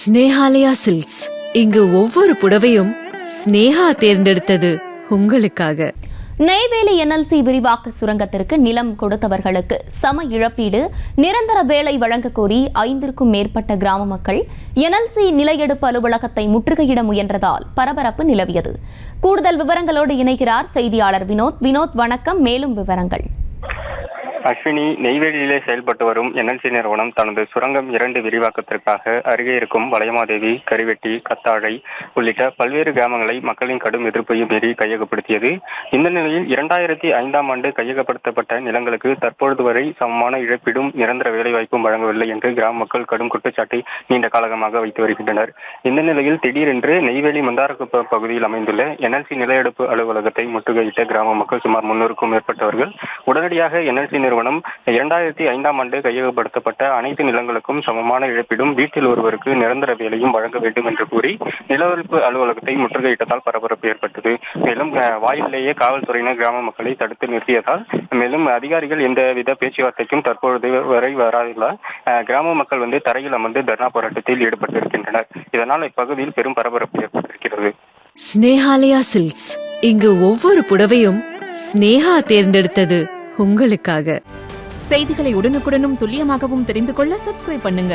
Snehalaya silks. இங்கு ஒவ்வொரு புடவையும் ஸ்னேஹா தேர்ந்தெடுத்தது உங்களுக்காக. நெய்வேலி என்எல்சி விரிவாக்க சுரங்கத்திற்கு நிலம் கொடுத்தவர்களுக்கு சம இழப்பீடு, நிரந்தர வேலை வழங்கக் கோரி 5க்கும் மேற்பட்ட கிராம மக்கள் என்எல்சி நிலையெடுப்பு அலுவலகத்தை முற்றுகையிட முயன்றதால் பரபரப்பு நிலவியது. கூடுதல் விவரங்களோடு இணைகிறார் செய்தியாளர் வினோத். வினோத், வணக்கம். மேலும் விவரங்கள். அஸ்வினி, நெய்வேலியிலே செயல்பட்டு வரும் என்எல்சி நிறுவனம் தனது சுரங்கம் 2 விரிவாக்கத்திற்காக அருகே இருக்கும் வளையமாதேவி, கரிவெட்டி, கத்தாழை உள்ளிட்ட பல்வேறு கிராமங்களை மக்களின் கடும் எதிர்ப்பையும் மீறி கையகப்படுத்தியது. இந்த நிலையில் 2005ஆம் ஆண்டு கையகப்படுத்தப்பட்ட நிலங்களுக்கு தற்பொழுது வரை சமமான இழப்பீடும் நிரந்தர வேலைவாய்ப்பும் வழங்கவில்லை என்று கிராம மக்கள் கடும் குற்றச்சாட்டை நீண்ட காலமாக வைத்து வருகின்றனர். இந்த நிலையில் திடீரென்று நெய்வேலி மந்தாரக்குப்பம் பகுதியில் அமைந்துள்ள என்எல்சி நிலையெடுப்பு அலுவலகத்தை முற்றுகையிட்ட கிராம மக்கள் சுமார் 300க்கும் மேற்பட்டவர்கள் உடனடியாக என்எல்சி நிறுவனம் 2005ஆம் ஆண்டு கையகப்படுத்தப்பட்ட அனைத்து நிலங்களுக்கும் சமமான இழப்பீடும், வீட்டில் ஒருவருக்கு நிரந்தர வேலையும் வழங்க வேண்டும் என்று கூறி நிலவெடுப்பு அலுவலகத்தை முற்றுகையிட்டதால் பரபரப்பு ஏற்பட்டது. மேலும் வாயிலேயே காவல்துறையினர் கிராம மக்களை தடுத்து நிறுத்தியதால் மேலும் அதிகாரிகள் எந்தவித பேச்சுவார்த்தைக்கும் தற்பொழுது வரை வராததால் கிராம மக்கள் தரையில் அமர்ந்து தர்ணா போராட்டத்தில் ஈடுபட்டிருக்கின்றனர். இதனால் இப்பகுதியில் பெரும் பரபரப்பு ஏற்பட்டிருக்கிறது. ஸ்னேஹாலயா சில்க்ஸ். இங்கு ஒவ்வொரு புடவையும் ஸ்னேஹா தேர்ந்தெடுத்தது உங்களுக்காக. செய்திகளை உடனுக்குடனும் துல்லியமாகவும் தெரிந்து கொள்ள சப்ஸ்கிரைப் பண்ணுங்க.